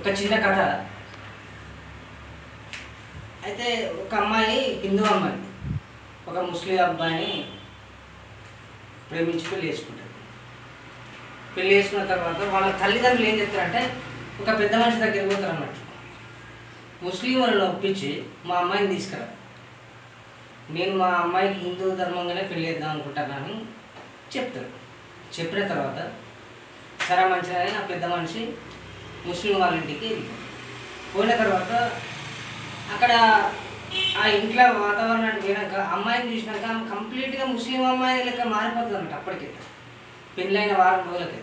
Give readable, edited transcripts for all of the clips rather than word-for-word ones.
ఒక చిన్న కథ. అయితే ఒక అమ్మాయి, హిందూ అమ్మాయి, ఒక ముస్లిం అబ్బాయిని ప్రేమించి పెళ్లి చేసుకుంటారు. పెళ్లి చేసుకున్న తర్వాత వాళ్ళ తల్లిదండ్రులు ఏం చెప్తారంటే ఒక పెద్ద మనిషి దగ్గరికి పోతారు అన్నట్టు. ముస్లిం వాళ్ళని ఒప్పించి మా అమ్మాయిని తీసుకురా, నేను మా అమ్మాయికి హిందూ ధర్మంగానే పెళ్లి చేద్దాం అనుకుంటున్నాను చెప్తారు. చెప్పిన తర్వాత సరే మంచిగానే ఆ పెద్ద మనిషి ముస్లిం వాళ్ళ ఇంటికి పోయిన తర్వాత అక్కడ ఆ ఇంట్లో వాతావరణాన్ని పోయినాక అమ్మాయిని చూసినాక కంప్లీట్గా ముస్లిం అమ్మాయి లెక్క మారిపోతుంది అన్నట్టు. అప్పటికే పెళ్ళైన వారం రోజులకి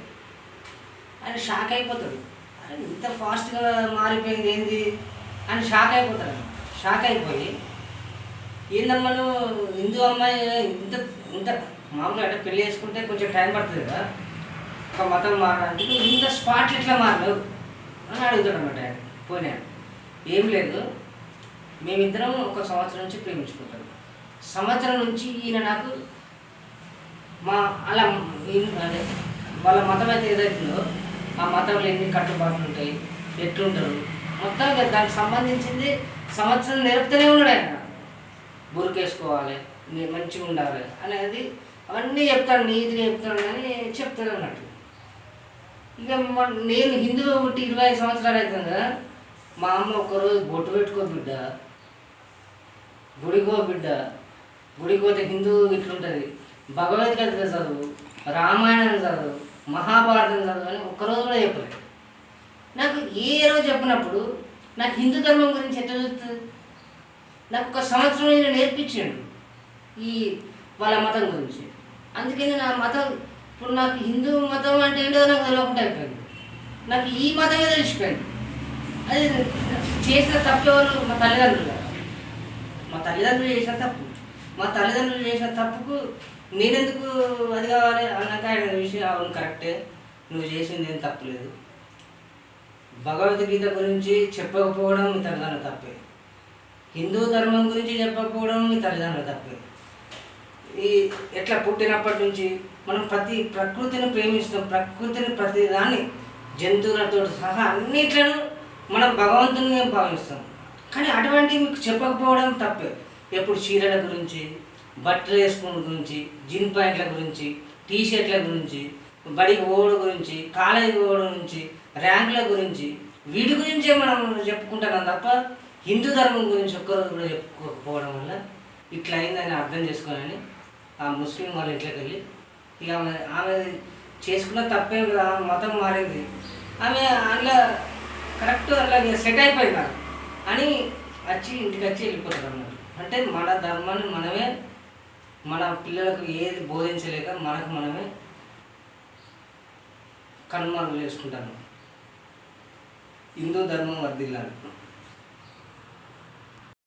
ఆయన షాక్ అయిపోతాడు. అరే ఇంత ఫాస్ట్గా మారిపోయింది ఏంది అని షాక్ అయిపోతాడు. షాక్ అయిపోయి ఏందమ్మా నువ్వు హిందూ అమ్మాయి ఇంత ఇంత మామూలుగా అంటే పెళ్ళి చేసుకుంటే కొంచెం టైం పడుతుంది కదా ఒక మతం మారడానికి, నువ్వు ఇంత స్పాట్లు ఎట్లా మారలేవు అని అడుగుతాడు అన్నమాట. ఆయన పోయినా ఏం లేదు, మేమిద్దరం ఒక సంవత్సరం నుంచి ప్రేమించుకుంటాం. సంవత్సరం నుంచి ఈయన నాకు మా అలా అదే వాళ్ళ మతం అయితే ఏదైతుందో ఆ మతంలో ఎన్ని కట్టుబాట్లు ఉంటాయి, ఎట్లుంటారు మొత్తం దానికి సంబంధించింది సంవత్సరం నేర్పుతూనే ఉన్నాడు ఆయన. బురికేసుకోవాలి, మంచిగా ఉండాలి అనేది అవన్నీ చెప్తాడు, నీతిగా చెప్తాడు కానీ చెప్తాడు అన్నట్టు. ఇక నేను హిందువు పుట్టి 25 సంవత్సరాలు అవుతుంది కదా, మా అమ్మ ఒకరోజు బొట్టు పెట్టుకో బిడ్డ, గుడికో బిడ్డ, గుడికి పోతే హిందూ ఇట్లుంటుంది, భగవద్గీత చదువు, రామాయణం చదువు, మహాభారతం చదువు అని ఒక్కరోజు కూడా చెప్పలేదు. నాకు ఏ రోజు చెప్పినప్పుడు నాకు హిందూ ధర్మం గురించి ఎట్లా చూస్తుంది? నాకు ఒక సంవత్సరం నేను నేర్పించాడు ఈ వాళ్ళ మతం గురించి. అందుకని నా మతం ఇప్పుడు నాకు హిందూ మతం అంటే ఏంటో నాకు తెలియకుండా అయిపోయింది. నాకు ఈ మతమే తెలిసిపోయింది. అది చేసిన తప్పు ఎవరు? మా తల్లిదండ్రులు కదా. మా తల్లిదండ్రులు చేసిన తప్పు, మా తల్లిదండ్రులు చేసిన తప్పుకు నేనెందుకు అది కావాలి అన్నాక ఆయన విషయం అవును కరెక్టే, నువ్వు చేసింది ఏం తప్పులేదు. భగవద్గీత గురించి చెప్పకపోవడం మీ తల్లిదండ్రుల తప్పే, హిందూ ధర్మం గురించి చెప్పకపోవడం మీ తల్లిదండ్రుల తప్పే. ఈ ఎట్లా పుట్టినప్పటి నుంచి మనం ప్రకృతిని ప్రేమిస్తాం, ప్రకృతిని ప్రతి దాన్ని జంతువులతో సహా అన్నిట్లను మనం భగవంతుని భావిస్తాం. కానీ అటువంటి మీకు చెప్పకపోవడం తప్పే. ఎప్పుడు చీరల గురించి, బట్టలు వేసుకోవడం గురించి, జీన్ ప్యాంట్ల గురించి, టీషర్ట్ల గురించి, బడికి పోవడం గురించి, కాలేజీకి పోవడం గురించి, ర్యాంకుల గురించి, వీటి గురించే మనం చెప్పుకుంటున్నాం తప్ప హిందూ ధర్మం గురించి ఒక్కరోజు కూడా చెప్పుకోకపోవడం వల్ల ఇట్లా అయిందని అర్థం చేసుకోవాలని ఆ ముస్లిం వాళ్ళ ఇంట్లోకి వెళ్ళి ఇక ఆమె చేసుకున్న తప్పేం కదా, మతం మారింది, ఆమె అందులో కరెక్ట్ అట్లా సెట్ అయిపోయింది నాకు అని వచ్చి ఇంటికి వచ్చి వెళ్ళిపోతారు అన్నమాట. అంటే మన ధర్మాన్ని మనమే మన పిల్లలకు ఏది బోధించలేక మనకు మనమే కనుమరుగు చేసుకుంటాను. హిందూ ధర్మం వర్ధిల్లాలి.